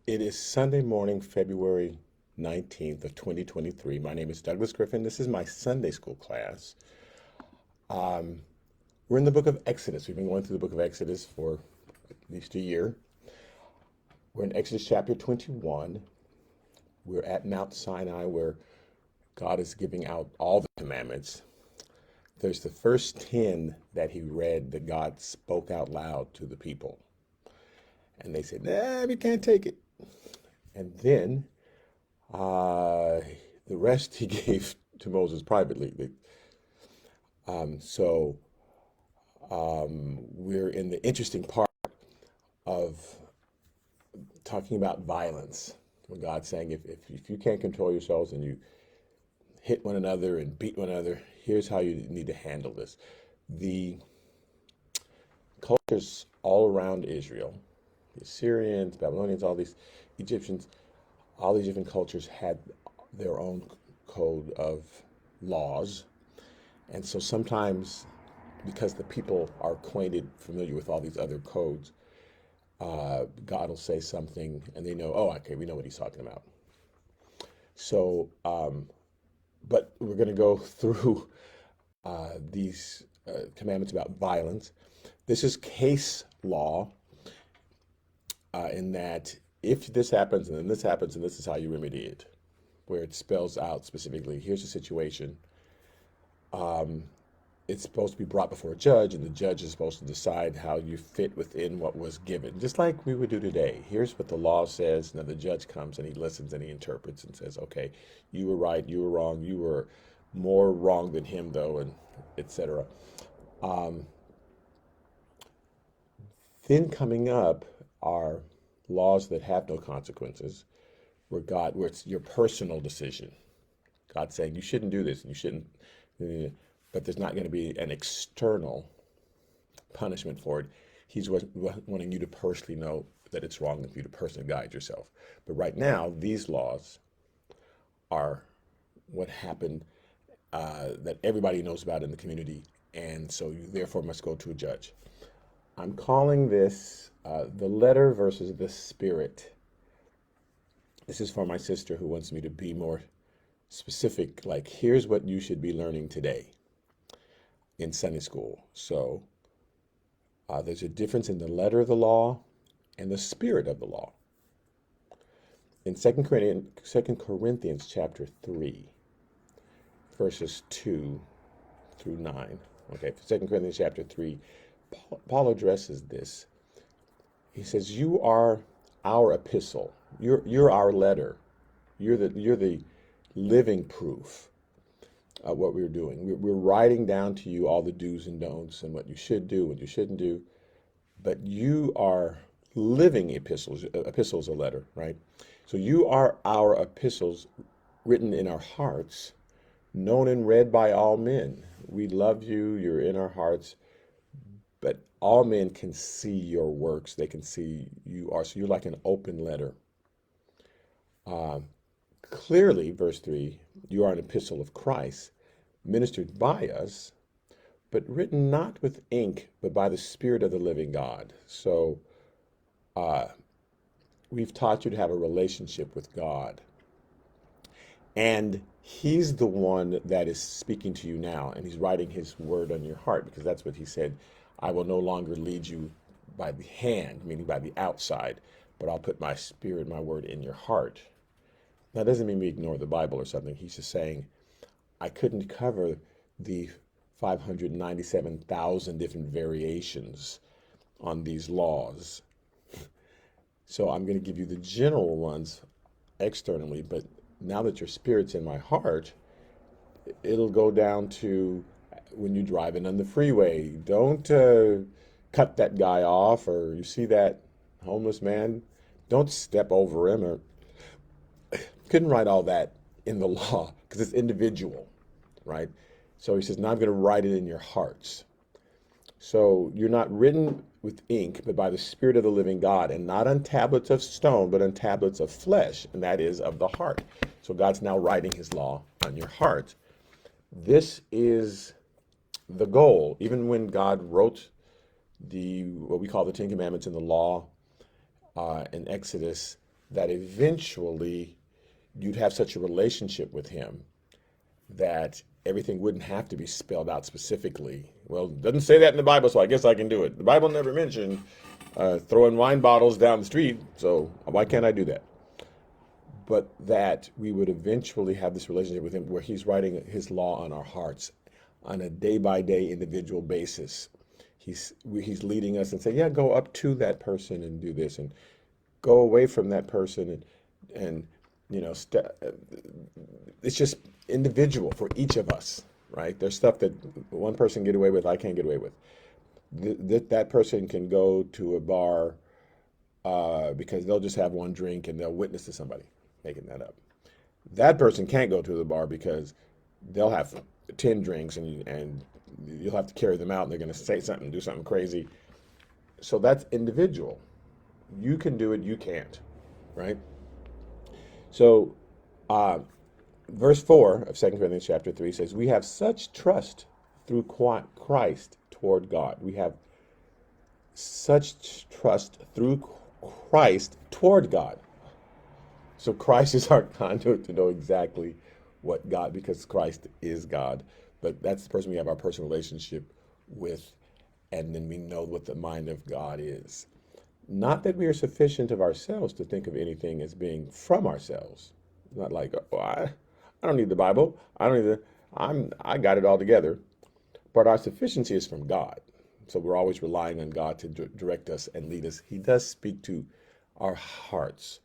It is Sunday morning, February 19th of 2023. My name is Douglas Griffin. This is my Sunday school class. Um, we're in the book of Exodus. We've been going through the book of Exodus for at least a year. We're in Exodus chapter 21. We're at Mount Sinai where God is giving out all the commandments. There's the first 10 that he read that God spoke out loud to the people. And they said, nah, we can't take it. And then Uh, the rest he gave to Moses privately. So we're in the interesting part of talking about violence. When God's saying, if you can't control yourselves and you hit one another and beat one another, here's how you need to handle this. The cultures all around Israel, the Assyrians, Babylonians, all these Egyptians, all these different cultures had their own code of laws. And so sometimes, because the people are acquainted, familiar with all these other codes, God will say something and they know, oh, okay, we know what he's talking about. So, but we're going to go through these commandments about violence. This is case law in that if this happens and then this happens and this is how you remedy it, where it spells out specifically, here's the situation. It's supposed to be brought before a judge, and the judge is supposed to decide how you fit within what was given, just like we would do today. Here's what the law says. Now the judge comes and he listens and he interprets and says, okay, you were right, you were wrong, you were more wrong than him, though, and etc. Um, then coming up are laws that have no consequences, where it's your personal decision. God saying you shouldn't do this and you shouldn't, but there's not going to be an external punishment for it. He's wanting you to personally know that it's wrong and for you to personally guide yourself. But right now, these laws are what happened that everybody knows about in the community, and so you therefore must go to a judge. I'm calling this the letter versus the spirit. This is for my sister who wants me to be more specific, like here's what you should be learning today in Sunday school. So there's a difference in the letter of the law and the spirit of the law. In Second Corinthians chapter 3, verses 2 through 9. Okay, 2 Corinthians chapter 3, Paul addresses this. He says, you are our epistle. You're our letter. You're the living proof of what we're doing. We're writing down to you all the do's and don'ts and what you should do, what you shouldn't do. But you are living epistles. Epistle is a letter, right? So you are our epistles written in our hearts, known and read by all men. We love you. You're in our hearts. But all men can see your works. They can see you are. So you're like an open letter. Clearly, verse 3, you are an epistle of Christ, ministered by us, but written not with ink, but by the Spirit of the living God. So we've taught you to have a relationship with God. And he's the one that is speaking to you now, and he's writing his word on your heart, because that's what he said. I will no longer lead you by the hand, meaning by the outside, but I'll put my spirit, my word in your heart. That doesn't mean we ignore the Bible or something. He's just saying, I couldn't cover the 597,000 different variations on these laws. So I'm going to give you the general ones externally, but now that your spirit's in my heart, it'll go down to when you're driving on the freeway. Don't cut that guy off, or you see that homeless man, don't step over him, or couldn't write all that in the law because it's individual, right? So he says, now I'm going to write it in your hearts. So you're not written with ink, but by the Spirit of the living God, and not on tablets of stone, but on tablets of flesh, and that is of the heart. So God's now writing his law on your heart. This is the goal. Even when God wrote what we call the Ten Commandments in the law in Exodus, that eventually you'd have such a relationship with him that everything wouldn't have to be spelled out specifically. Well, it doesn't say that in the Bible, so I guess I can do it. The Bible never mentioned throwing wine bottles down the street, so why can't I do that? But that we would eventually have this relationship with him where he's writing his law on our hearts on a day by day individual basis. He's leading us and saying, yeah, go up to that person and do this, and go away from that person, and you know, it's just individual for each of us, right? There's stuff that one person get away with, I can't get away with. That person can go to a bar because they'll just have one drink and they'll witness to somebody, making that up. That person can't go to the bar because they'll have 10 drinks and you'll have to carry them out and they're going to say something, do something crazy. So that's individual. You can do it, you can't, right? So verse 4 of 2 Corinthians chapter 3 says, we have such trust through Christ toward God. We have such trust through Christ toward God. So Christ is our conduit to know exactly what God, because Christ is God. But that's the person we have our personal relationship with, and then we know what the mind of God is. Not that we are sufficient of ourselves to think of anything as being from ourselves. Not like, oh, I don't need the Bible. I got it all together. But our sufficiency is from God. So we're always relying on God to direct us and lead us. He does speak to our hearts.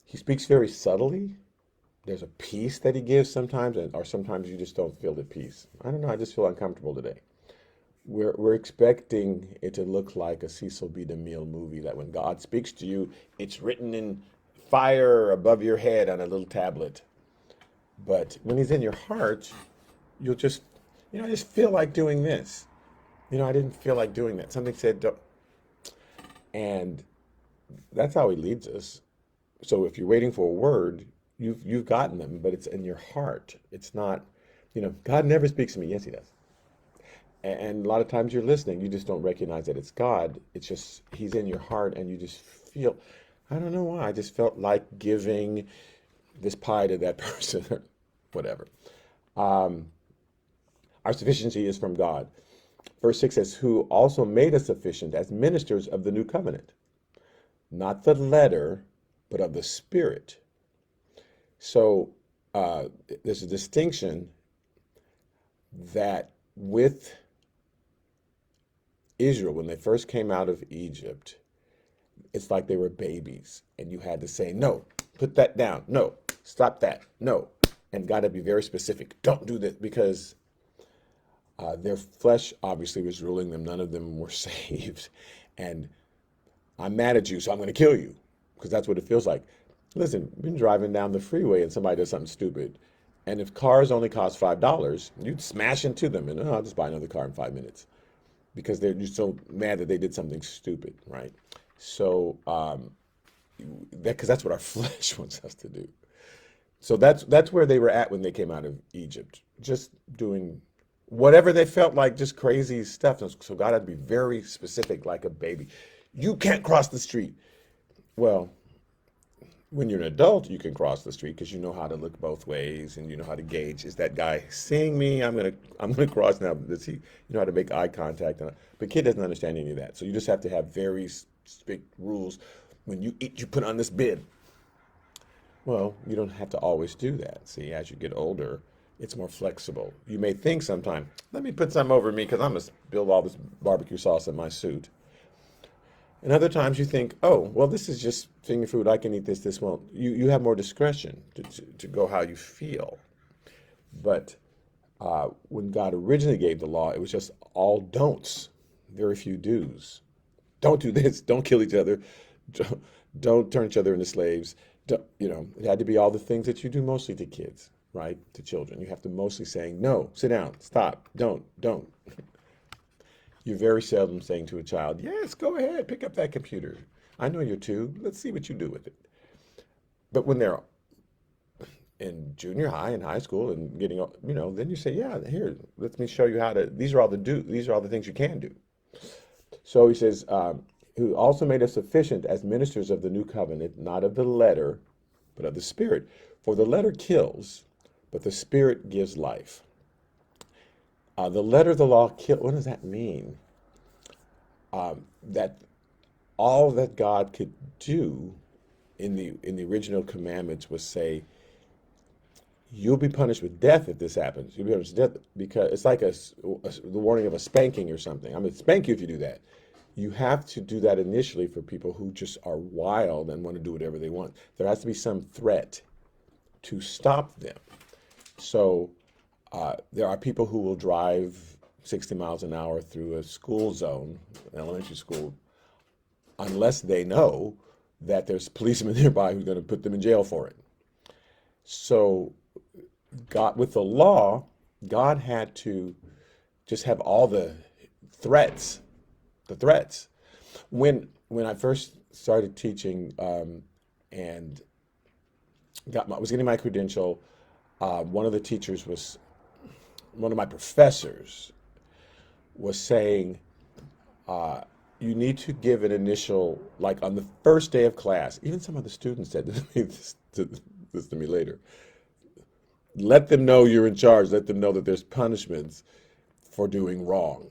He speaks very subtly. There's a peace that he gives sometimes, or sometimes you just don't feel the peace. I don't know, I just feel uncomfortable today. We're expecting it to look like a Cecil B. DeMille movie, that when God speaks to you, it's written in fire above your head on a little tablet. But when he's in your heart, you'll just, I just feel like doing this. I didn't feel like doing that. Something said, don't. And that's how he leads us. So if you're waiting for a word, you've gotten them, but it's in your heart. It's not, God never speaks to me. Yes, he does. And a lot of times you're listening, you just don't recognize that it's God. It's just, he's in your heart, and you just feel, I don't know why, I just felt like giving this pie to that person or whatever. Our sufficiency is from God. Verse 6 says, who also made us sufficient as ministers of the new covenant, not the letter, but of the Spirit. So there's a distinction that with Israel, when they first came out of Egypt, it's like they were babies, and you had to say, no, put that down, no, stop that, no, and got to be very specific. Don't do this, because their flesh obviously was ruling them. None of them were saved, and I'm mad at you, so I'm going to kill you, because that's what it feels like. Listen, you've been driving down the freeway and somebody does something stupid, and if cars only cost $5, you'd smash into them, and I'll just buy another car in 5 minutes, because they're just so mad that they did something stupid, right? So, because that's what our flesh wants us to do. So that's where they were at when they came out of Egypt, just doing whatever they felt like, just crazy stuff. So God had to be very specific, like a baby. You can't cross the street. Well, when you're an adult, you can cross the street because you know how to look both ways and you know how to gauge. Is that guy seeing me? I'm gonna cross now. Does he? You know how to make eye contact. But kid doesn't understand any of that. So you just have to have very strict rules. When you eat, you put on this bib. Well, you don't have to always do that. See, as you get older, it's more flexible. You may think sometime, let me put some over me because I'm gonna spill all this barbecue sauce in my suit. And other times you think, oh, well, this is just finger food. I can eat this. This won't. You have more discretion to go how you feel. But when God originally gave the law, it was just all don'ts, very few do's. Don't do this. Don't kill each other. Don't turn each other into slaves. It had to be all the things that you do mostly to kids, right? To children. You have to mostly saying, no, sit down, stop, don't. You're very seldom saying to a child, yes, go ahead, pick up that computer. I know you're two. Let's see what you do with it. But when they're in junior high and high school and getting, then you say, yeah, here, let me show you how to, these are all the things you can do. So he says, who also made us sufficient as ministers of the new covenant, not of the letter, but of the Spirit. For the letter kills, but the Spirit gives life. The letter of the law kills. What does that mean? That all that God could do in the original commandments was say, you'll be punished with death if this happens. You'll be punished with death because it's like the warning of a spanking or something. I'm going to spank you if you do that. You have to do that initially for people who just are wild and want to do whatever they want. There has to be some threat to stop them. So there are people who will drive 60 miles an hour through a school zone, an elementary school, unless they know that there's policemen nearby who's going to put them in jail for it. So God, with the law, God had to just have all the threats. When I first started teaching and was getting my credential, one of the teachers one of my professors was saying, you need to give an initial, like on the first day of class, even some of the students said this to me later, let them know you're in charge, let them know that there's punishments for doing wrong.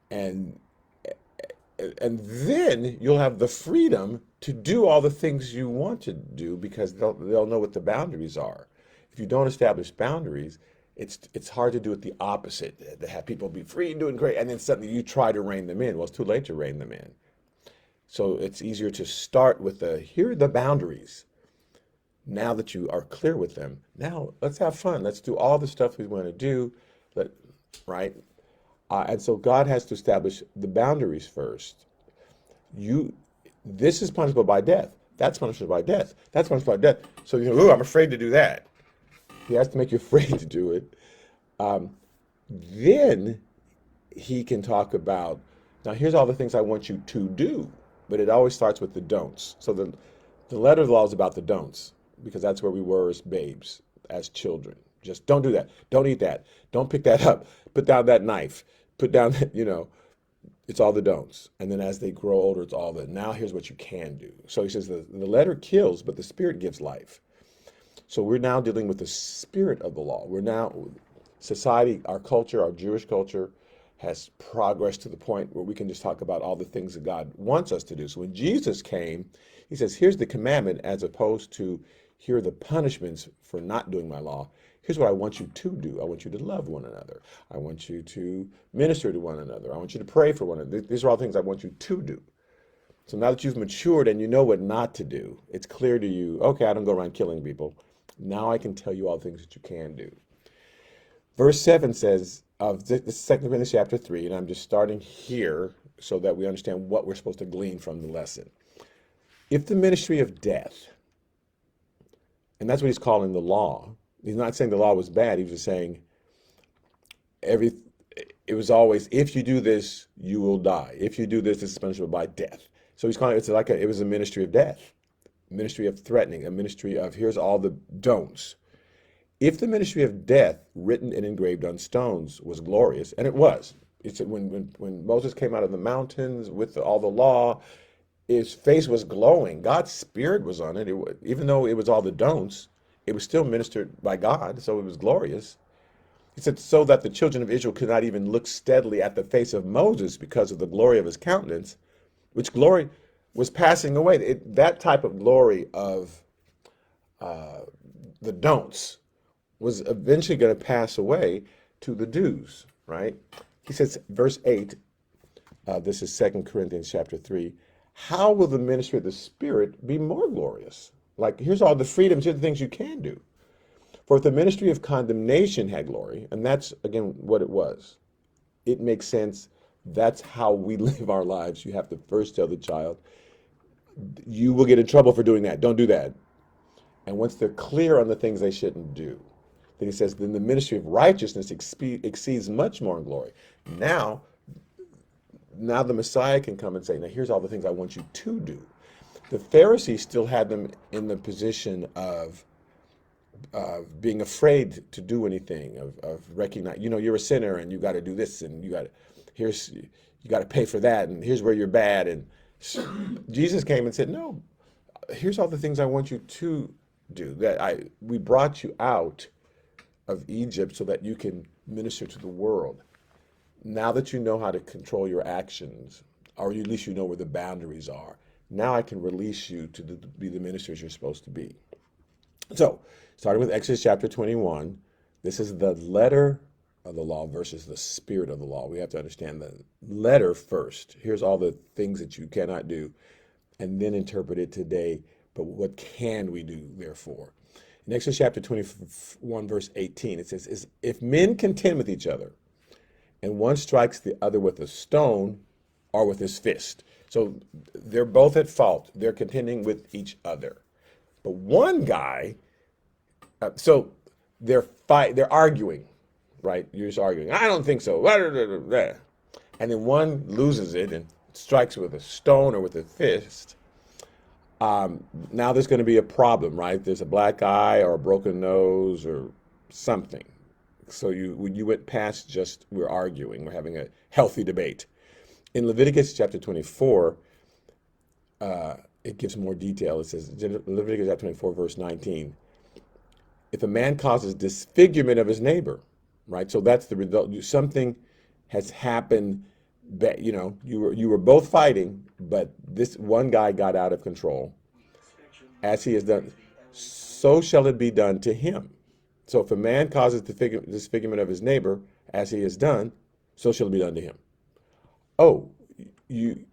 And then you'll have the freedom to do all the things you want to do because they'll know what the boundaries are. If you don't establish boundaries, it's hard to do it the opposite, to have people be free and doing great, and then suddenly you try to rein them in. Well, it's too late to rein them in. So it's easier to start with here are the boundaries. Now that you are clear with them, now let's have fun. Let's do all the stuff we want to do, right? And so God has to establish the boundaries first. This is punishable by death. That's punishable by death. That's punishable by death. So I'm afraid to do that. He has to make you afraid to do it. Then he can talk about, now here's all the things I want you to do, but it always starts with the don'ts. So the letter of the law is about the don'ts, because that's where we were as babes, as children. Just don't do that. Don't eat that. Don't pick that up. Put down that knife. Put down, it's all the don'ts. And then as they grow older, it's all now here's what you can do. So he says the letter kills, but the Spirit gives life. So we're now dealing with the spirit of the law. Society, our culture, our Jewish culture has progressed to the point where we can just talk about all the things that God wants us to do. So when Jesus came, he says, here's the commandment as opposed to here are the punishments for not doing my law. Here's what I want you to do. I want you to love one another. I want you to minister to one another. I want you to pray for one another. These are all things I want you to do. So now that you've matured and you know what not to do, it's clear to you, okay, I don't go around killing people. Now I can tell you all the things that you can do. Verse 7 says, of the 2 Corinthians chapter 3, and I'm just starting here so that we understand what we're supposed to glean from the lesson. If the ministry of death, and that's what he's calling the law, he's not saying the law was bad, he was just saying it was always, if you do this, you will die. If you do this, this is punishable by death. So he's calling it was a ministry of death, ministry of threatening, a ministry of here's all the don'ts. If the ministry of death, written and engraved on stones, was glorious, and it was. It's when Moses came out of the mountains with all the law, his face was glowing. God's spirit was on it. Even though it was all the don'ts, it was still ministered by God, so it was glorious. He said, so that the children of Israel could not even look steadily at the face of Moses because of the glory of his countenance, which glory was passing away. That type of glory of the don'ts was eventually going to pass away to the do's, right? He says, verse 8, this is 2 Corinthians chapter 3, how will the ministry of the Spirit be more glorious? Like, here's all the freedoms, here's the things you can do. For if the ministry of condemnation had glory, and that's, again, what it was, it makes sense. That's how we live our lives. You have to first tell the child, you will get in trouble for doing that. Don't do that. And once they're clear on the things they shouldn't do, then he says, then the ministry of righteousness exceeds much more in glory. Now the Messiah can come and say, now here's all the things I want you to do. The Pharisees still had them in the position of being afraid to do anything, of recognize, you're a sinner and you got to do this and you got to pay for that and here's where you're bad. And Jesus came and said, no, here's all the things I want you to do. We brought you out of Egypt so that you can minister to the world. Now that you know how to control your actions, or at least you know where the boundaries are, now I can release you to be the ministers you're supposed to be. So, starting with Exodus chapter 21, this is the letter of the law versus the spirit of the law. We have to understand the letter first. Here's all the things that you cannot do, and then interpret it today. But what can we do, therefore? In Exodus chapter 21, verse 18, it says, if men contend with each other, and one strikes the other with a stone or with his fist. So they're both at fault. They're contending with each other. But one guy, so they're arguing, right? You're just arguing. I don't think so. And then one loses it and strikes with a stone or with a fist. Now there's going to be a problem, right? There's a black eye or a broken nose or something. So you went past just we're arguing, we're having a healthy debate. In Leviticus chapter 24, it gives more detail. It says, Leviticus chapter 24, verse 19, if a man causes disfigurement of his neighbor, right? So that's the result. Something has happened. You were both fighting, but this one guy got out of control. As he has done, so shall it be done to him. So if a man causes disfigurement of his neighbor, as he has done, so shall it be done to him. Oh, you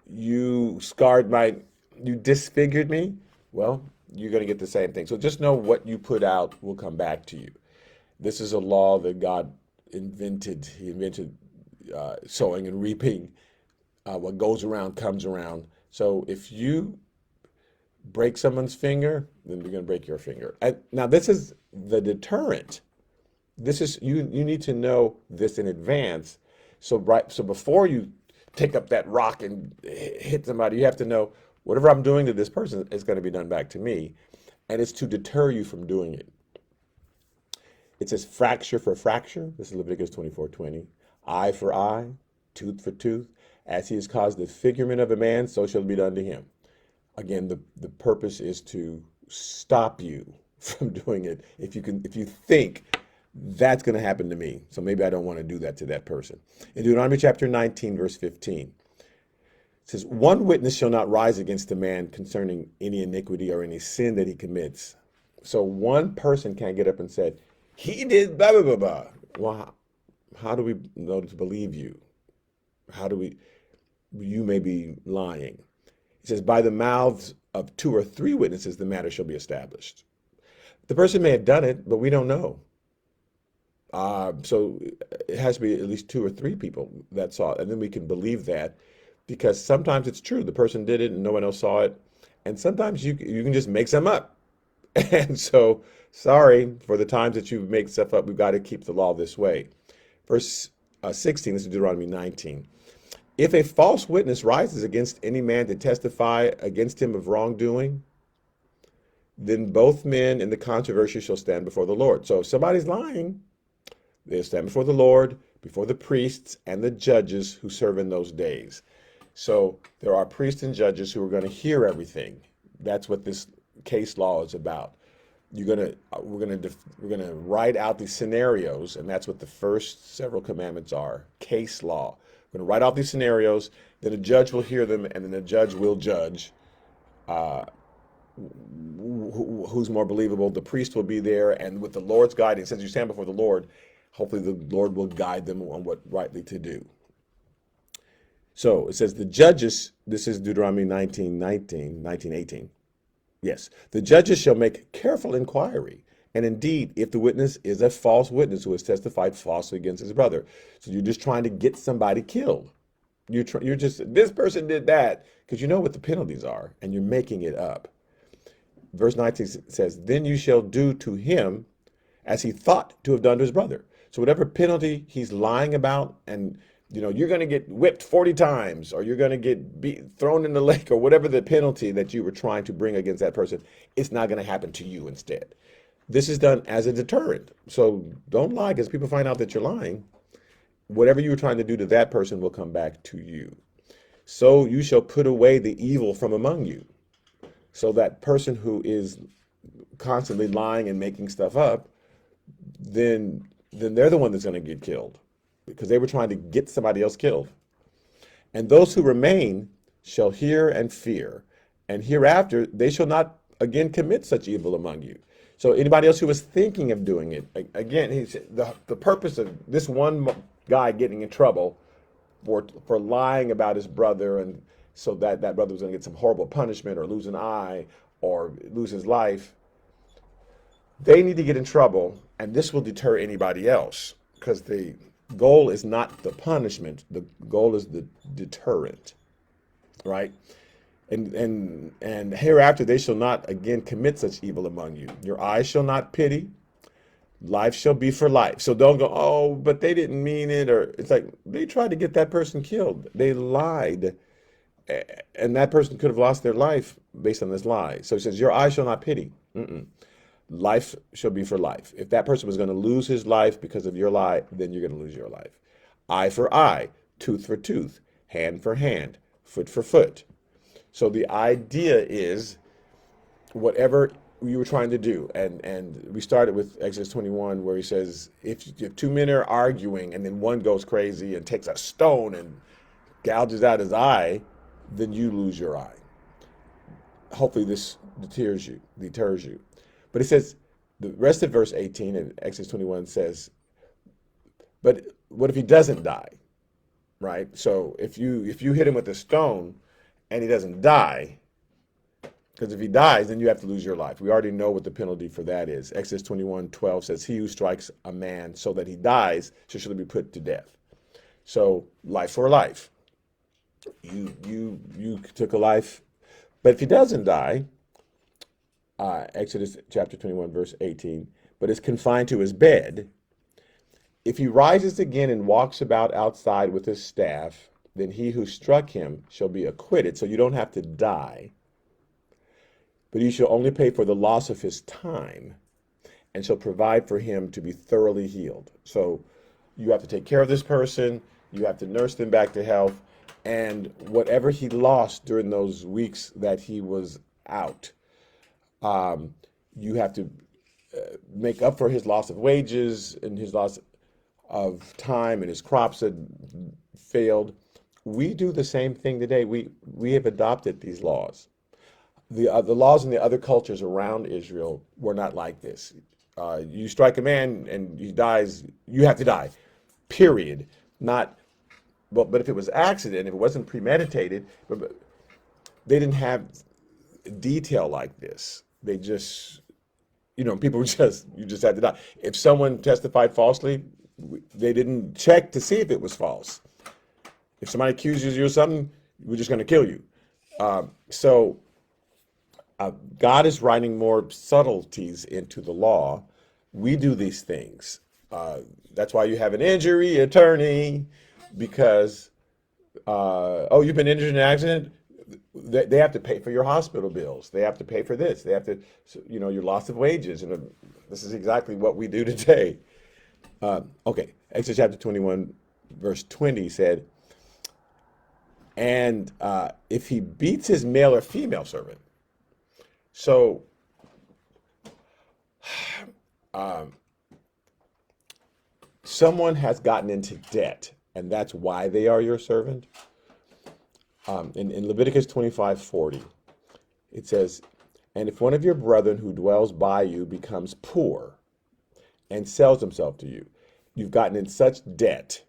disfigured me? Well, you're going to get the same thing. So just know what you put out will come back to you. This is a law that God invented. He invented sowing and reaping. What goes around comes around. So if you break someone's finger, then you're going to break your finger. Now, this is the deterrent. This is you need to know this in advance. So before you take up that rock and hit somebody, you have to know whatever I'm doing to this person is going to be done back to me, and it's to deter you from doing it. It says fracture for fracture. This is Leviticus 24:20. Eye for eye, tooth for tooth. As he has caused the figurement of a man, so shall it be done to him. Again, the purpose is to stop you from doing it. If you think that's going to happen to me, so maybe I don't want to do that to that person. In Deuteronomy chapter 19, verse 15, it says, one witness shall not rise against a man concerning any iniquity or any sin that he commits. So one person can't get up and say, he did blah, blah, blah, blah. Well, how do we know to believe you? You may be lying. It says, by the mouths of 2 or 3 witnesses, the matter shall be established. The person may have done it, but we don't know. So it has to be at least 2 or 3 people that saw it, and then we can believe that, because sometimes it's true. The person did it and no one else saw it. And sometimes you can just make some up. And so, sorry for the times that you make stuff up. We've got to keep the law this way. Verse 16, this is Deuteronomy 19. If a false witness rises against any man to testify against him of wrongdoing, then both men in the controversy shall stand before the Lord. So if somebody's lying, they'll stand before the Lord, before the priests and the judges who serve in those days. So there are priests and judges who are going to hear everything. That's what this case law is about. We're going to write out these scenarios, and that's what the first several commandments are. Case law. We're going to write out these scenarios, then a judge will hear them, and then the judge will judge who's more believable. The priest will be there, and with the Lord's guidance, since you stand before the Lord, hopefully the Lord will guide them on what rightly to do. So it says the judges, this is Deuteronomy 19:18. Yes, the judges shall make careful inquiry. And indeed, if the witness is a false witness who has testified falsely against his brother, so you're just trying to get somebody killed. You're just, this person did that, because you know what the penalties are, and you're making it up. Verse 19 says, then you shall do to him as he thought to have done to his brother. So whatever penalty he's lying about, and you're going to get whipped 40 times, or you're going to get thrown in the lake, or whatever the penalty that you were trying to bring against that person, it's not going to happen to you instead. This is done as a deterrent. So don't lie, because people find out that you're lying. Whatever you were trying to do to that person will come back to you. so you shall put away the evil from among you. So that person who is constantly lying and making stuff up, then they're the one that's going to get killed because they were trying to get somebody else killed. And those who remain shall hear and fear, and hereafter they shall not again commit such evil among you. So anybody else who was thinking of doing it, again, the purpose of this one guy getting in trouble for lying about his brother, and so that that brother was going to get some horrible punishment or lose an eye or lose his life. They need to get in trouble, and this will deter anybody else because the goal is not the punishment. The goal is the deterrent, right? And hereafter they shall not again commit such evil among you. Your eyes shall not pity. Life shall be for life. So don't go, oh, but they didn't mean it, or it's like they tried to get that person killed. They lied, and that person could have lost their life based on this lie. So it says, your eyes shall not pity. Mm-mm. Life shall be for life. If that person was going to lose his life because of your lie, then you're going to lose your life. Eye for eye, tooth for tooth, hand for hand, foot for foot. So the idea is whatever you were trying to do, and we started with Exodus 21 where he says, if two men are arguing and then one goes crazy and takes a stone and gouges out his eye, then you lose your eye. Hopefully this deters you. But it says, the rest of verse 18 in Exodus 21 says, but what if he doesn't die, right? So if you hit him with a stone and he doesn't die, because if he dies, then you have to lose your life. We already know what the penalty for that is. Exodus 21:12 says, he who strikes a man so that he dies shall surely be put to death. So life for life. You took a life, but if he doesn't die, Exodus chapter 21, verse 18, but is confined to his bed, if he rises again and walks about outside with his staff, then he who struck him shall be acquitted. So you don't have to die, but you shall only pay for the loss of his time and shall provide for him to be thoroughly healed. So you have to take care of this person, you have to nurse them back to health, and whatever he lost during those weeks that he was out, you have to make up for his loss of wages and his loss of time and his crops had failed. We do the same thing today. We have adopted these laws. The laws in the other cultures around Israel were not like this. You strike a man and he dies, you have to die, period. Not, but if it was accident, if it wasn't premeditated, but they didn't have detail like this. They just, people you just had to die. If someone testified falsely, they didn't check to see if it was false. If somebody accuses you of something, we're just going to kill you. So God is writing more subtleties into the law. We do these things. That's why you have an injury attorney, because, you've been injured in an accident? They have to pay for your hospital bills. They have to pay for this. They have to, your loss of wages. And this is exactly what we do today. Okay, Exodus chapter 21, verse 20 said, and if he beats his male or female servant. So someone has gotten into debt, and that's why they are your servant. In Leviticus 25:40, it says, and if one of your brethren who dwells by you becomes poor and sells himself to you, you've gotten in such debt,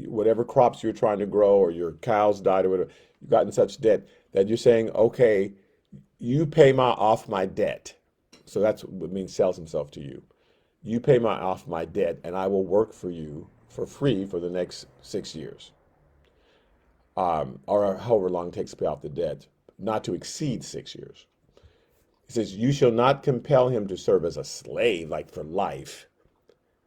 whatever crops you're trying to grow or your cows died or whatever, you've gotten such debt that you're saying, okay, you pay off my debt. So that's what it means, sells himself to you. You pay off my debt and I will work for you for free for the next 6 years. Or however long it takes to pay off the debt, not to exceed 6 years. It says, you shall not compel him to serve as a slave, like for life.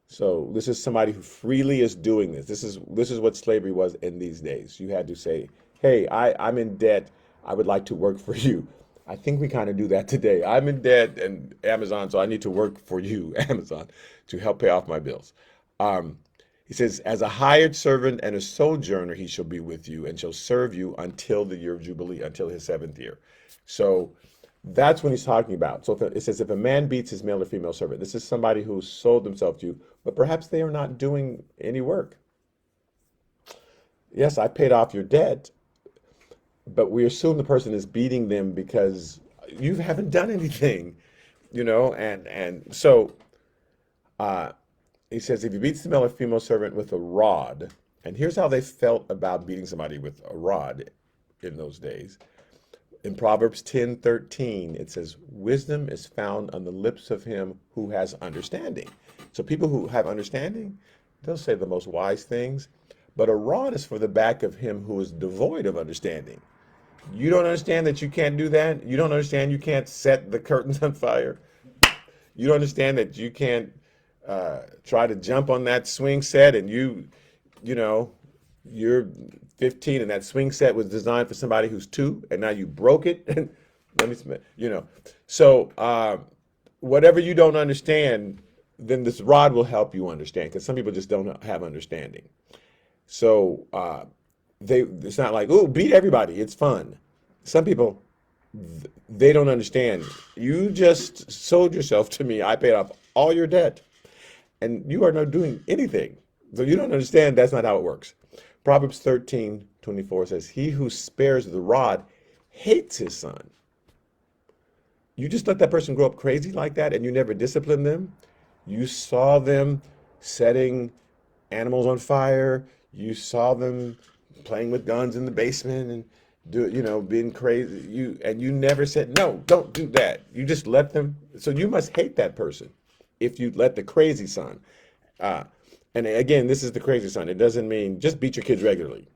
So this is somebody who freely is doing this. This is what slavery was in these days. You had to say, hey, I'm in debt. I would like to work for you. I think we kind of do that today. I'm in debt and Amazon, so I need to work for you, Amazon, to help pay off my bills. He says, as a hired servant and a sojourner, he shall be with you and shall serve you until the year of Jubilee, until his seventh year. So that's what he's talking about. So if it says, if a man beats his male or female servant, this is somebody who sold themselves to you, but perhaps they are not doing any work. Yes, I paid off your debt, but we assume the person is beating them because you haven't done anything, and so uh, he says, if he beats the male or female servant with a rod, and here's how they felt about beating somebody with a rod in those days. In Proverbs 10:13, it says, wisdom is found on the lips of him who has understanding. So people who have understanding, they'll say the most wise things, but a rod is for the back of him who is devoid of understanding. You don't understand that you can't do that? You don't understand you can't set the curtains on fire? You don't understand that you can't try to jump on that swing set and you're 15 and that swing set was designed for somebody who's 2 and now you broke it. Let me, so whatever you don't understand, then this rod will help you understand because some people just don't have understanding. So it's not like, oh, beat everybody, it's fun. Some people, they don't understand. You just sold yourself to me. I paid off all your debt and you are not doing anything. So you don't understand that's not how it works. Proverbs 13:24 says, he who spares the rod hates his son. You just let that person grow up crazy like that and you never discipline them. You saw them setting animals on fire. You saw them playing with guns in the basement and being crazy. You never said, no, don't do that. You just let them. So you must hate that person if you let the crazy son. And again, this is the crazy son. It doesn't mean just beat your kids regularly.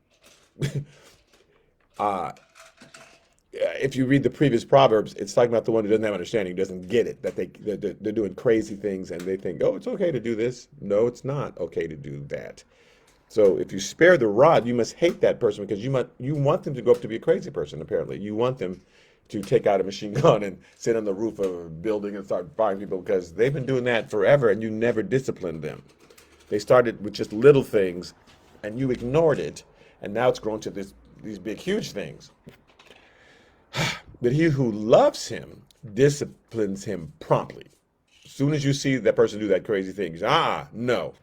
If you read the previous Proverbs, it's talking about the one who doesn't have understanding, who doesn't get it, that they're doing crazy things and they think, oh, it's okay to do this. No, it's not okay to do that. So if you spare the rod, you must hate that person because you want them to grow up to be a crazy person, apparently. You want them to take out a machine gun and sit on the roof of a building and start firing people because they've been doing that forever and you never disciplined them. They started with just little things and you ignored it, and now it's grown to these big, huge things. But he who loves him disciplines him promptly. As soon as you see that person do that crazy thing, you say, no,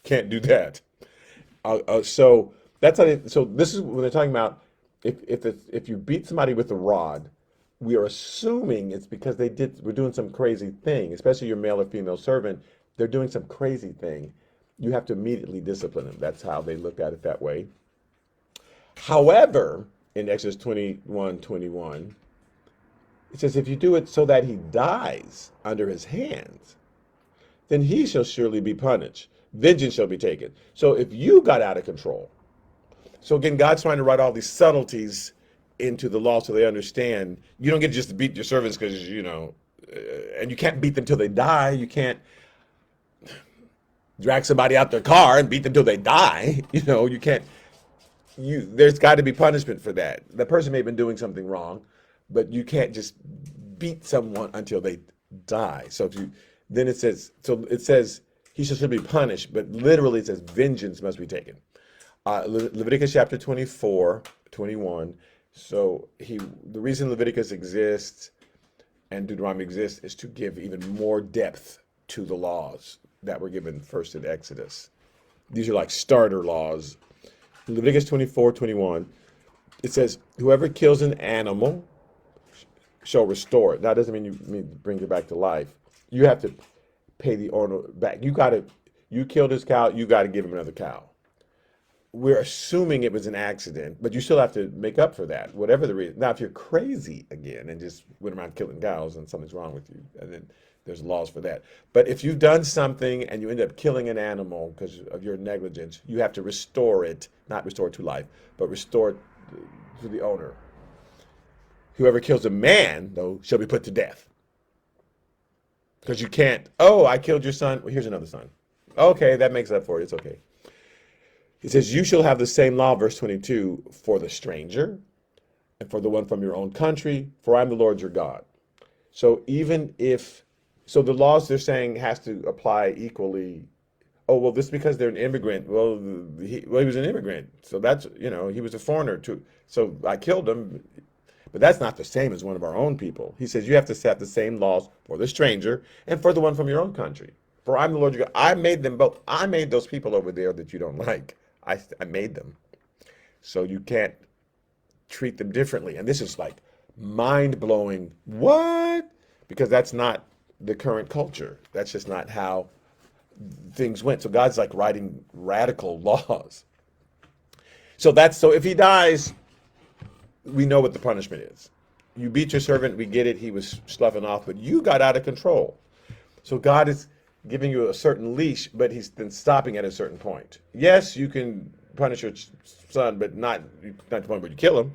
can't do that. So that's how so this is when they're talking about if you beat somebody with a rod, we are assuming it's because we're doing some crazy thing, especially your male or female servant. They're doing some crazy thing. You have to immediately discipline them. That's how they look at it that way. However, in Exodus 21:21, it says, if you do it so that he dies under his hands, then he shall surely be punished. Vengeance shall be taken. So if you got out of control, so again, God's trying to write all these subtleties into the law so they understand. You don't get just to beat your servants because, and you can't beat them till they die. You can't drag somebody out their car and beat them till they die. You can't. There's got to be punishment for that. The person may have been doing something wrong, but you can't just beat someone until they die. So it says he should be punished, but literally it says vengeance must be taken. Leviticus chapter 24:21. So the reason Leviticus exists and Deuteronomy exists is to give even more depth to the laws that were given first in Exodus. These are like starter laws. Leviticus 24:21. It says, whoever kills an animal shall restore it. That doesn't mean you bring it back to life. You have to pay the owner back. You killed his cow, you got to give him another cow. We're assuming it was an accident, but you still have to make up for that, whatever the reason. Now, if you're crazy again and just went around killing cows, then something's wrong with you, and then there's laws for that. But if you've done something and you end up killing an animal because of your negligence, you have to restore it, not restore it to life, but restore it to the owner. Whoever kills a man, though, shall be put to death. Because you can't, I killed your son. Well, here's another son. Okay, that makes up for it. It's okay. It says, you shall have the same law, verse 22, for the stranger and for the one from your own country, for I'm the Lord your God. So the laws they're saying has to apply equally Oh, well, this is because they're an immigrant. Well, he was an immigrant, so that's, he was a foreigner too. So I killed him, but that's not the same as one of our own people. He says you have to set the same laws for the stranger and for the one from your own country. For I'm the Lord your God. I made them both. I made those people over there that you don't like. I made them. So you can't treat them differently. And this is like mind blowing. What? Because that's not the current culture. That's just not how things went. So God's like writing radical laws. So if he dies, we know what the punishment is. You beat your servant, we get it, he was sloughing off, but you got out of control. So God is giving you a certain leash, but he's then stopping at a certain point. Yes, you can punish your son, but not to the point where you kill him.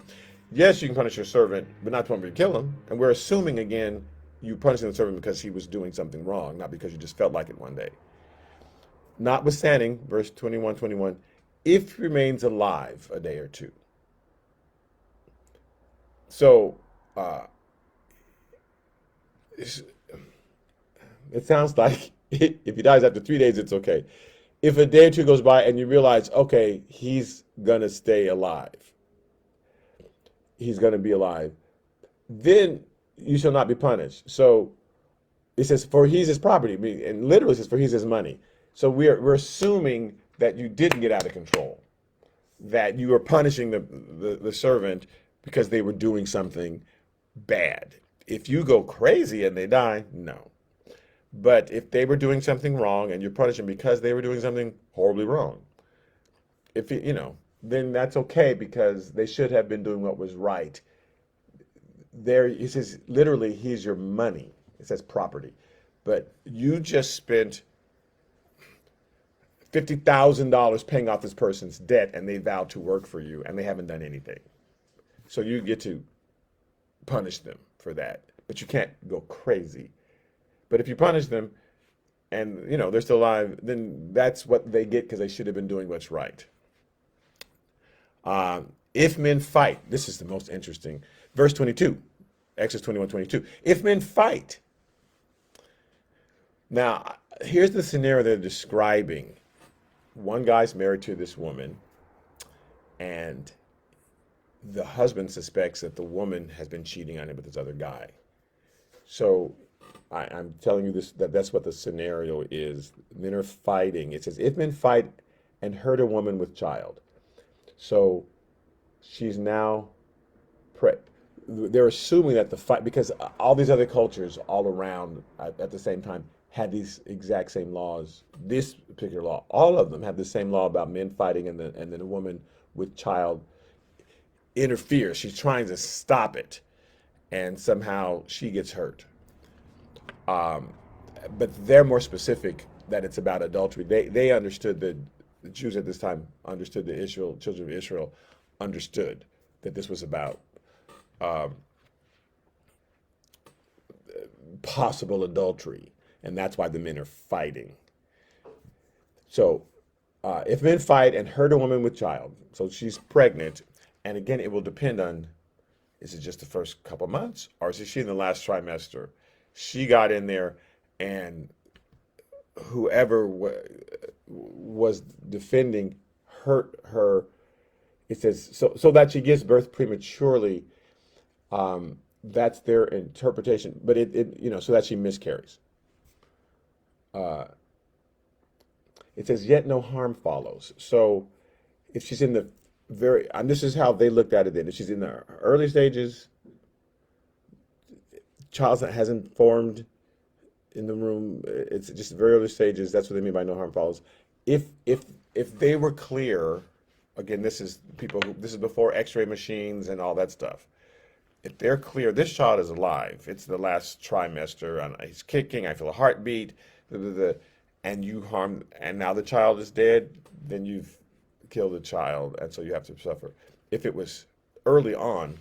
Yes, you can punish your servant, but not to the point where you kill him. And we're assuming, again, you punishing the servant because he was doing something wrong, not because you just felt like it one day. Notwithstanding, verse 21, if he remains alive a day or two. So it sounds like if he dies after 3 days, it's okay. If a day or two goes by and you realize, okay, he's going to stay alive, he's going to be alive, then you shall not be punished. So it says, for he's his property, and literally it says, for he's his money. So we're assuming that you didn't get out of control, that you were punishing the servant because they were doing something bad. If you go crazy and they die, no. But if they were doing something wrong and you're punishing because they were doing something horribly wrong, then that's okay because they should have been doing what was right. There, it says literally, he's your money. It says property, but you just spent $50,000 paying off this person's debt, and they vowed to work for you, and they haven't done anything. So you get to punish them for that, but you can't go crazy. But if you punish them and they're still alive, then that's what they get because they should have been doing what's right. If men fight, this is the most interesting. Verse 22, Exodus 21:22. If men fight. Now, here's the scenario they're describing. One guy's married to this woman, and the husband suspects that the woman has been cheating on him with this other guy. So I'm telling you that's what the scenario is. Men are fighting. It says, if men fight and hurt a woman with child. So she's now they're assuming that the fight, because all these other cultures all around at the same time had these exact same laws. This particular law, all of them have the same law about men fighting, and then a woman with child interferes. She's trying to stop it, and somehow she gets hurt. But they're more specific that it's about adultery. They understood, the Jews at this time understood, the children of Israel understood that this was about possible adultery, and that's why the men are fighting. So if men fight and hurt a woman with child, so she's pregnant, and again, it will depend on, is it just the first couple months, or is she in the last trimester? She got in there, and whoever was defending hurt her. It says so that she gives birth prematurely. That's their interpretation, but so that she miscarries. It says, yet no harm follows. So if she's in the and this is how they looked at it then. If she's in the early stages, child hasn't formed in the room, it's just very early stages, that's what they mean by no harm follows. If they were clear, again, this is before x-ray machines and all that stuff. If they're clear, this child is alive, it's the last trimester, and he's kicking, I feel a heartbeat, and you harm, and now the child is dead, then you've killed the child, and so you have to suffer. If it was early on,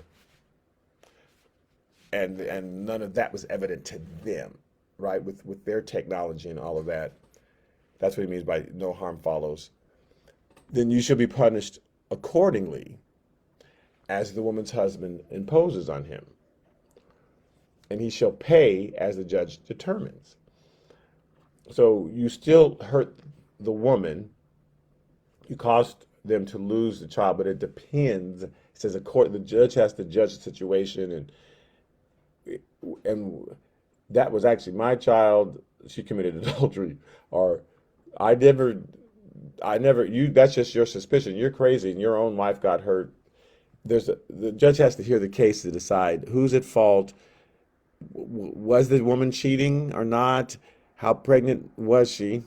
and none of that was evident to them, right, with their technology and all of that, that's what he means by no harm follows, then you should be punished accordingly as the woman's husband imposes on him. And he shall pay as the judge determines. So you still hurt the woman, you caused them to lose the child, but it depends. It says the judge has to judge the situation, and that was actually my child. She committed adultery, or I never, I never. You. That's just your suspicion. You're crazy, and your own wife got hurt. The judge has to hear the case to decide who's at fault. Was the woman cheating or not? How pregnant was she?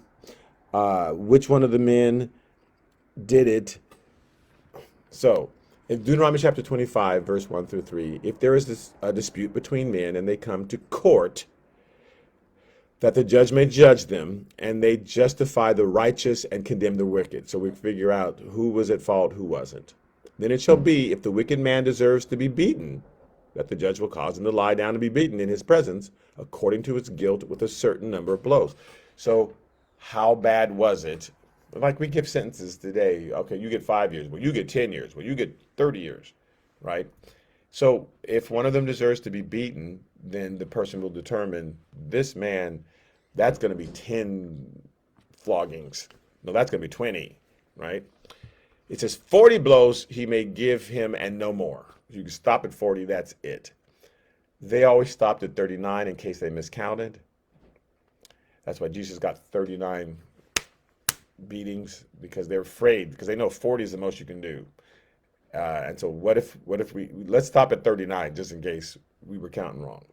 Which one of the men did it? So, in Deuteronomy chapter 25, verse 1 through 3, if there is a dispute between men and they come to court, that the judge may judge them, and they justify the righteous and condemn the wicked. So we figure out who was at fault, who wasn't. Then it shall be, if the wicked man deserves to be beaten, that the judge will cause him to lie down and be beaten in his presence, according to his guilt, with a certain number of blows. So, how bad was it? Like we give sentences today. Okay, you get 5 years. Well, you get 10 years. Well, you get 30 years, right? So, if one of them deserves to be beaten, then the person will determine this man, that's going to be 10 floggings. No, that's going to be 20, right? It says 40 blows he may give him and no more. You can stop at 40, that's it. They always stopped at 39 in case they miscounted. That's why Jesus got 39 beatings, because they're afraid, because they know 40 is the most you can do. And so what if let's stop at 39 just in case we were counting wrong.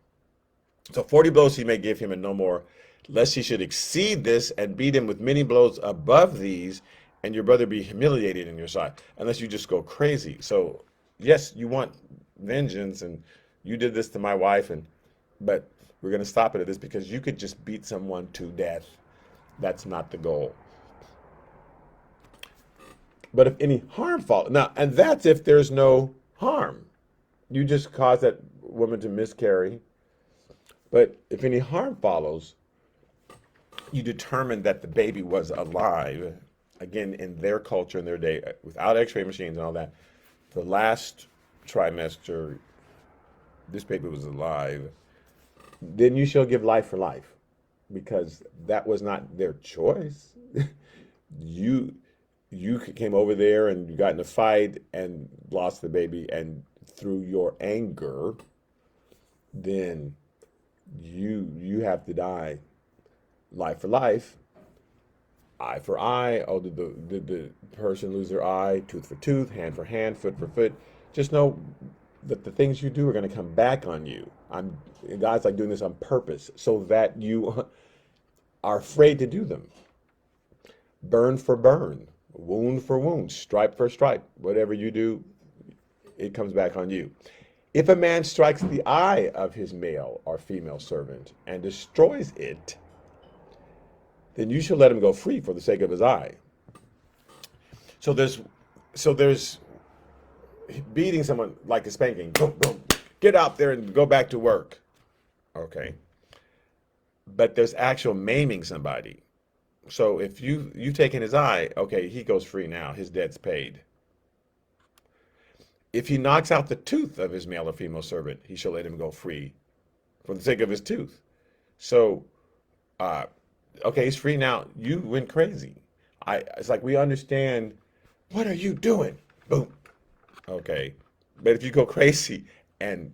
So 40 blows he may give him and no more, lest he should exceed this and beat him with many blows above these, and your brother be humiliated in your sight, unless you just go crazy. So yes, you want vengeance, and you did this to my wife, but we're going to stop it at this, because you could just beat someone to death. That's not the goal. But if any harm falls, now, and that's if there's no harm. You just caused that woman to miscarry. But if any harm follows, you determine that the baby was alive. Again, in their culture, in their day, without x-ray machines and all that, the last trimester, this baby was alive. Then you shall give life for life, because that was not their choice. you came over there and you got in a fight and lost the baby, and through your anger, then you have to die. Life for life, eye for eye. Oh, did the person lose their eye? Tooth for tooth, hand for hand, foot for foot. Just know that the things you do are going to come back on you. God's like doing this on purpose so that you are afraid to do them. Burn for burn, wound for wound, stripe for stripe. Whatever you do, it comes back on you. If a man strikes the eye of his male or female servant and destroys it, then you shall let him go free for the sake of his eye. So there's beating someone like a spanking. Boom, boom. Get out there and go back to work. Okay. But there's actual maiming somebody. So if you've taken his eye, okay, he goes free now. His debt's paid. If he knocks out the tooth of his male or female servant, he shall let him go free for the sake of his tooth. So, okay, he's free now. You went crazy. It's like we understand, what are you doing? Boom. Okay. But if you go crazy and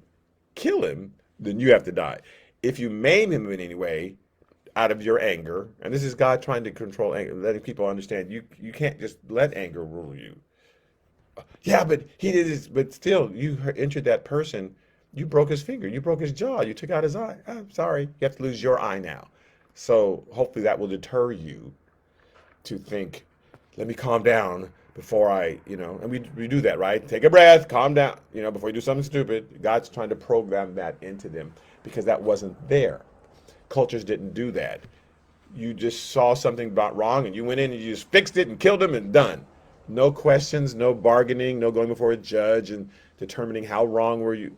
kill him, then you have to die. If you maim him in any way out of your anger, and this is God trying to control anger, letting people understand you can't just let anger rule you. Yeah, but he did this, but still, you injured that person. You broke his finger. You broke his jaw. You took out his eye. I'm sorry. You have to lose your eye now. So hopefully that will deter you to think, let me calm down before and we do that, right? Take a breath, calm down, before you do something stupid. God's trying to program that into them because that wasn't there. Cultures didn't do that. You just saw something about wrong and you went in and you just fixed it and killed him and done. No questions, no bargaining, no going before a judge and determining how wrong were you.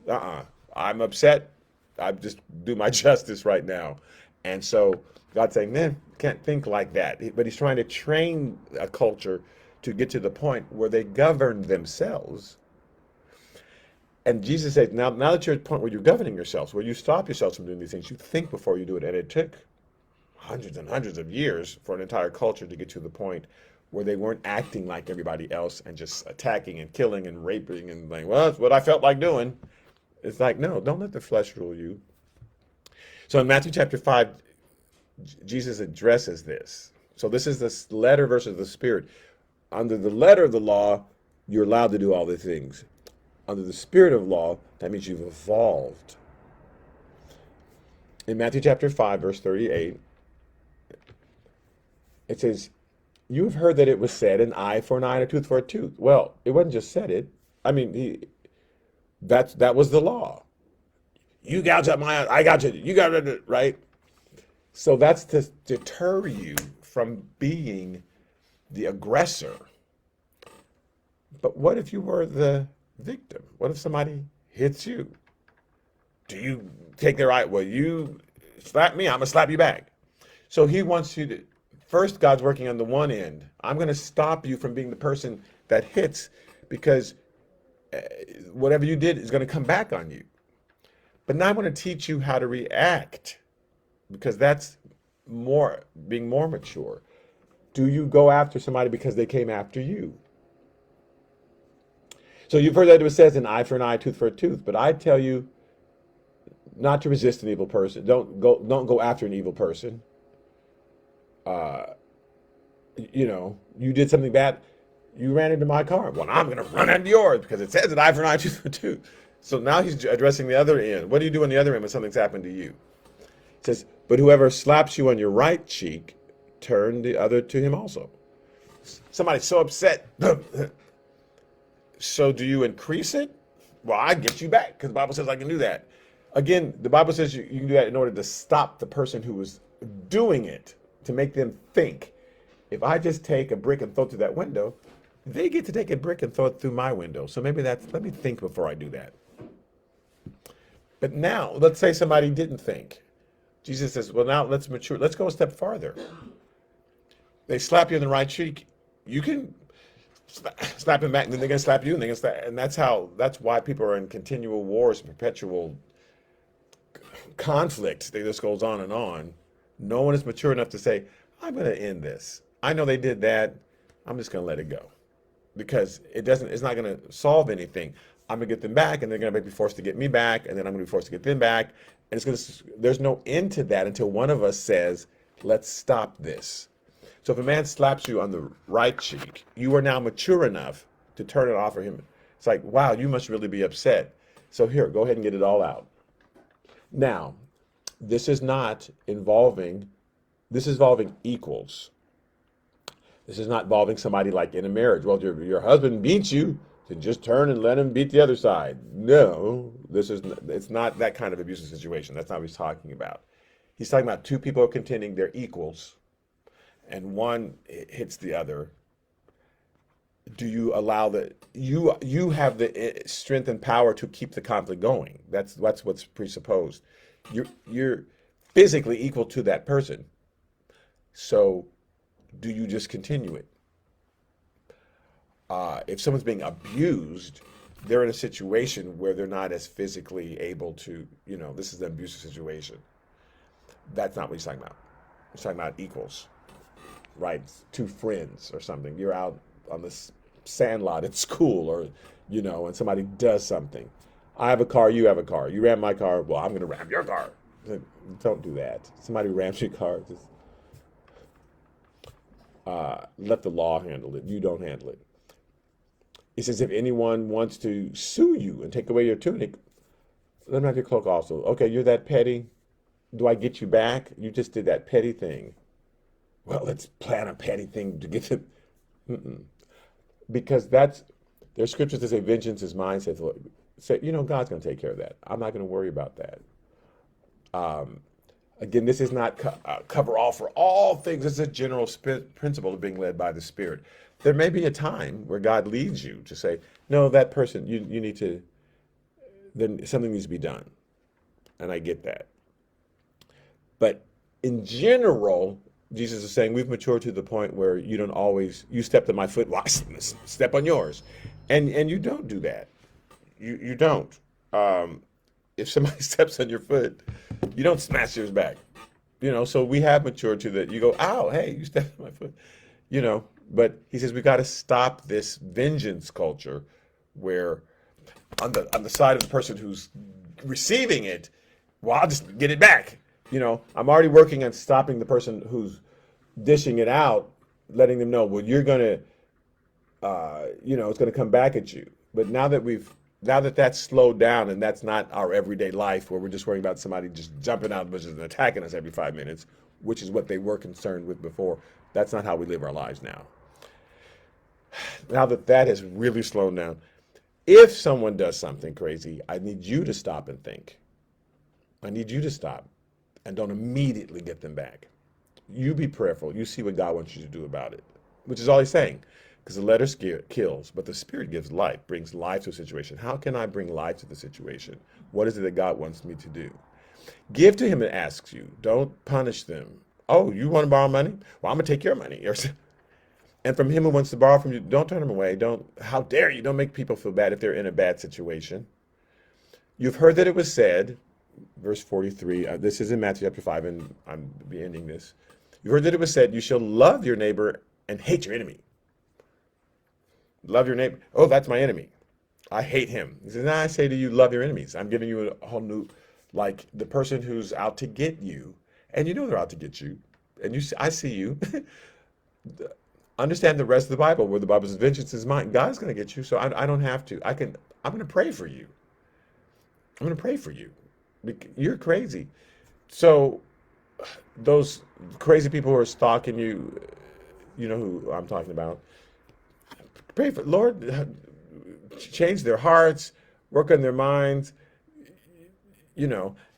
I'm upset. I just do my justice right now. And so God's saying, man, can't think like that. But he's trying to train a culture to get to the point where they govern themselves. And Jesus said, now that you're at the point where you're governing yourselves, where you stop yourselves from doing these things, you think before you do it. And it took hundreds and hundreds of years for an entire culture to get to the point where they weren't acting like everybody else and just attacking and killing and raping and like, well, that's what I felt like doing. It's like, no, don't let the flesh rule you. So in Matthew chapter 5, Jesus addresses this. So this is the letter versus the spirit. Under the letter of the law, you're allowed to do all the things. Under the spirit of law, that means you've evolved. In Matthew chapter 5, verse 38, it says, you have heard that it was said, an eye for an eye and a tooth for a tooth. Well, it wasn't just said it. I mean, that was the law. You gouge out my eye, I gouge it. You got it, right? So that's to deter you from being the aggressor. But what if you were the victim? What if somebody hits you? Do you take their eye? Well, you slap me, I'm going to slap you back. So he wants you to, first, God's working on the one end. I'm going to stop you from being the person that hits because whatever you did is going to come back on you. But now I want to teach you how to react because that's being more mature. Do you go after somebody because they came after you? So you've heard that it says an eye for an eye, tooth for a tooth. But I tell you not to resist an evil person. Don't go after an evil person. You did something bad. You ran into my car. Well, I'm going to run into yours because it says an eye for an eye, tooth for a tooth. So now he's addressing the other end. What do you do on the other end when something's happened to you? It says, but whoever slaps you on your right cheek, turn the other to him also. Somebody's so upset. So do you increase it? Well, I get you back because the Bible says I can do that. Again, the Bible says you can do that in order to stop the person who was doing it, to make them think. If I just take a brick and throw it through that window, they get to take a brick and throw it through my window. So maybe let me think before I do that. But now, let's say somebody didn't think. Jesus says, well, now let's mature. Let's go a step farther. They slap you on the right cheek. You can slap them back, and then they're going to slap you, and they're going to slap. And that's why people are in continual wars, perpetual conflict. This goes on and on. No one is mature enough to say, I'm going to end this. I know they did that. I'm just going to let it go. Because it's not going to solve anything. I'm going to get them back, and they're going to be forced to get me back, and then I'm going to be forced to get them back. And there's no end to that until one of us says, let's stop this. So if a man slaps you on the right cheek, you are now mature enough to turn it off for him. It's like, wow, you must really be upset. So here, go ahead and get it all out. Now, this is involving equals. This is not involving somebody like in a marriage. Well, your husband beats you, then just turn and let him beat the other side. No, it's not that kind of abusive situation. That's not what he's talking about. He's talking about two people contending, they're equals, and one hits the other. Do you allow you have the strength and power to keep the conflict going? That's what's presupposed. You're physically equal to that person. So do you just continue it? If someone's being abused, they're in a situation where they're not as physically able to, this is an abusive situation. That's not what he's talking about. He's talking about equals, right? Two friends or something. You're out on the sand lot at school or, and somebody does something. I have a car, you have a car. You ram my car, well, I'm going to ram your car. Don't do that. Somebody rams your car, just let the law handle it. You don't handle it. He says, if anyone wants to sue you and take away your tunic, let him have your cloak also. Okay, you're that petty. Do I get you back? You just did that petty thing. Well, let's plan a petty thing to get them. Because there's scriptures that say vengeance is mine. Says, God's going to take care of that. I'm not going to worry about that. Again, this is not cover all for all things. It's a general principle of being led by the Spirit. There may be a time where God leads you to say, no, that person, you need to, then something needs to be done. And I get that. But in general, Jesus is saying we've matured to the point where you don't always, you stepped on my foot, well, I step on yours. And you don't do that. You don't. If somebody steps on your foot, you don't smash yours back. So we have matured to that. You go, ow, hey, you stepped on my foot, you know. But he says we got to stop this vengeance culture where on the side of the person who's receiving it, well, I'll just get it back. I'm already working on stopping the person who's dishing it out, letting them know, well, you're gonna, it's gonna come back at you. But now that that's slowed down and that's not our everyday life where we're just worrying about somebody just jumping out of the bushes and attacking us every 5 minutes, which is what they were concerned with before. That's not how we live our lives now. Now that has really slowed down. If someone does something crazy, I need you to stop and think. I need you to stop and don't immediately get them back. You be prayerful. You see what God wants you to do about it, which is all he's saying. Because the letter kills, but the spirit gives life, brings life to a situation. How can I bring life to the situation? What is it that God wants me to do? Give to him and asks you. Don't punish them. Oh, you want to borrow money? Well, I'm going to take your money. And from him who wants to borrow from you, don't turn him away. How dare you? Don't make people feel bad if they're in a bad situation. You've heard that it was said, verse 43, this is in Matthew chapter 5, and I'm ending this. You heard that it was said, you shall love your neighbor and hate your enemy. Love your neighbor. Oh, that's my enemy. I hate him. He says, I say to you, love your enemies. I'm giving you a whole new, like the person who's out to get you, and you know they're out to get you, and I see you. Understand the rest of the Bible, where the Bible says, vengeance is mine. God's going to get you, so I don't have to. I'm going to pray for you. I'm going to pray for you. You're crazy. So those crazy people who are stalking you, you know who I'm talking about. Pray for, Lord, change their hearts, work on their minds.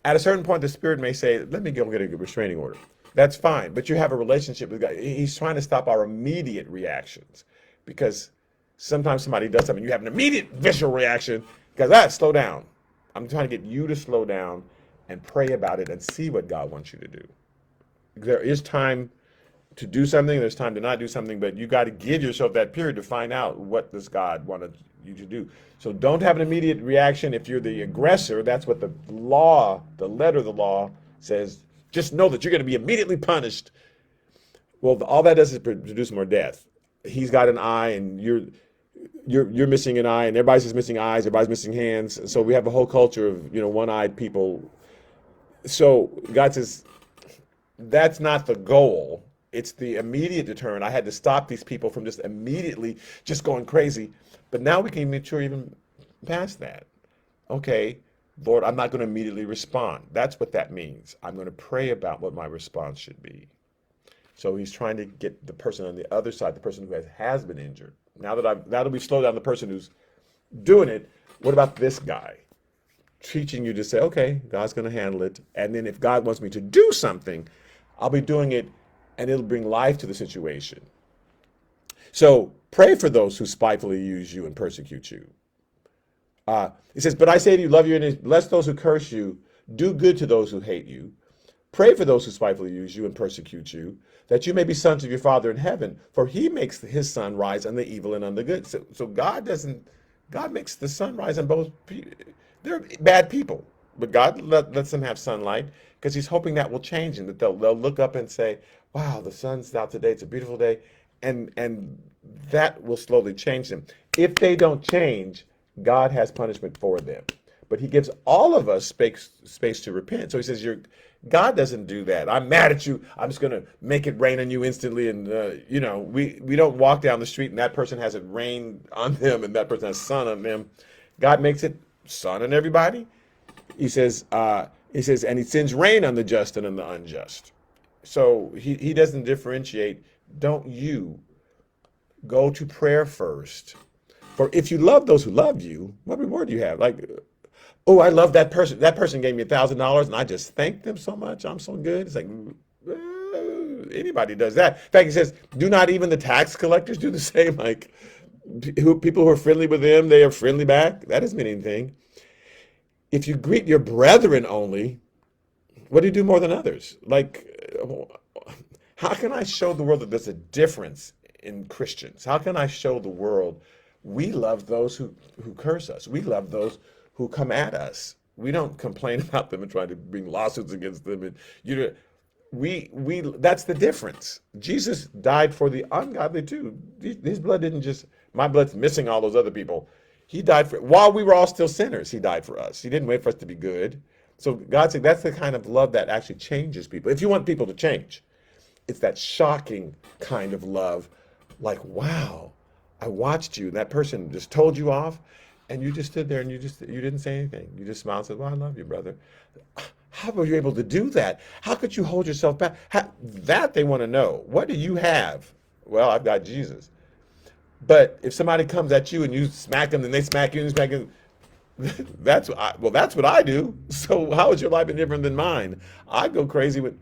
At a certain point, the Spirit may say, let me go get a restraining order. That's fine, but you have a relationship with God. He's trying to stop our immediate reactions, because sometimes somebody does something, you have an immediate visceral reaction, because, slow down. I'm trying to get you to slow down and pray about it and see what God wants you to do. There is time to do something, there's time to not do something, but you got to give yourself that period to find out what does God want you to do. So don't have an immediate reaction. If you're the aggressor, that's what the letter of the law says. Just know that you're going to be immediately punished. Well, all that does is produce more death. He's got an eye, and you're missing an eye, and everybody's just missing eyes, everybody's missing hands. So we have a whole culture of one-eyed people. So God says that's not the goal. It's the immediate deterrent. I had to stop these people from just immediately just going crazy. But now we can mature even past that. Okay, Lord, I'm not going to immediately respond. That's what that means. I'm going to pray about what my response should be. So he's trying to get the person on the other side, the person who has been injured. Now that we've slowed down the person who's doing it, what about this guy? Teaching you to say, okay, God's going to handle it. And then if God wants me to do something, I'll be doing it, and it'll bring life to the situation. So pray for those who spitefully use you and persecute you. It says, but I say to you, love your enemies, bless those who curse you, do good to those who hate you. Pray for those who spitefully use you and persecute you, that you may be sons of your Father in heaven, for he makes his sun rise on the evil and on the good. So God makes the sun rise on both people. They're bad people, but God lets them have sunlight, because he's hoping that will change, and that they'll look up and say, wow, the sun's out today, it's a beautiful day, and that will slowly change them. If they don't change, God has punishment for them. But he gives all of us space to repent. So he says, God doesn't do that. I'm mad at you, I'm just going to make it rain on you instantly. And, we don't walk down the street and that person has it rain on them and that person has sun on them. God makes it sun on everybody. He says, and he sends rain on the just and on the unjust. So he doesn't differentiate. Don't you go to prayer first? For if you love those who love you, what reward do you have? Like, oh, I love that person. That person gave me $1,000, and I just thanked them so much. I'm so good. It's like, anybody does that. In fact, he says, do not even the tax collectors do the same? Like, people who are friendly with them, they are friendly back. That doesn't mean anything. If you greet your brethren only, what do you do more than others? Like, how can I show the world that there's a difference in Christians? How can I show the world we love those who curse us? We love those who come at us. We don't complain about them and try to bring lawsuits against them. And we that's the difference. Jesus died for the ungodly too. His blood didn't just my blood's missing all those other people. He died for while we were all still sinners. He died for us. He didn't wait for us to be good. So God said that's the kind of love that actually changes people. If you want people to change, it's that shocking kind of love, like wow, I watched you. And that person just told you off, and you just stood there and you didn't say anything. You just smiled and said, "Well, I love you, brother." How were you able to do that? How could you hold yourself back? That they want to know. What do you have? Well, I've got Jesus. But if somebody comes at you and you smack them, and they smack you and smack them, that's what I do. So how is your life any different than mine? I go crazy with.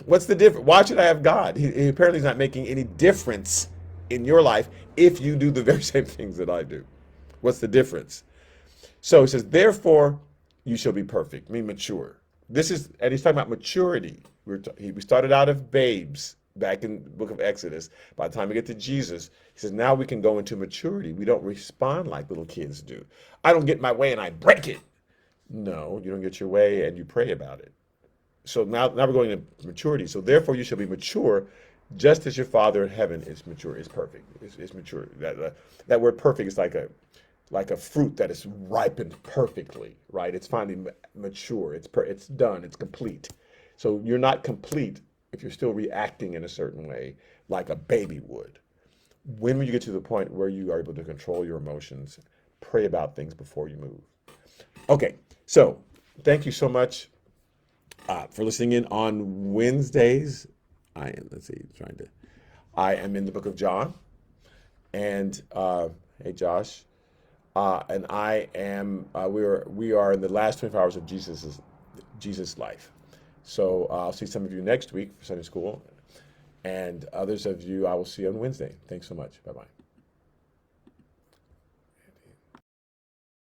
What's the difference? Why should I have God? He apparently is not making any difference in your life if you do the very same things that I do. What's the difference? So he says, therefore, you shall be perfect, mean mature. And he's talking about maturity. We started out of babes back in the book of Exodus. By the time we get to Jesus, he says, now we can go into maturity. We don't respond like little kids do. I don't get my way and I break it. No, you don't get your way and you pray about it. So now we're going to maturity. So therefore, you shall be mature, just as your Father in heaven is mature, is perfect, is mature. That word perfect is like a fruit that is ripened perfectly, right? It's finally mature. It's done. It's complete. So you're not complete if you're still reacting in a certain way, like a baby would. When will you get to the point where you are able to control your emotions, pray about things before you move? Okay, so thank you so much for listening in on Wednesdays. I am in the book of John, and hey, Josh, and I am. We are in the last 24 hours of Jesus' life. So I'll see some of you next week for Sunday school, and others of you I will see on Wednesday. Thanks so much. Bye bye.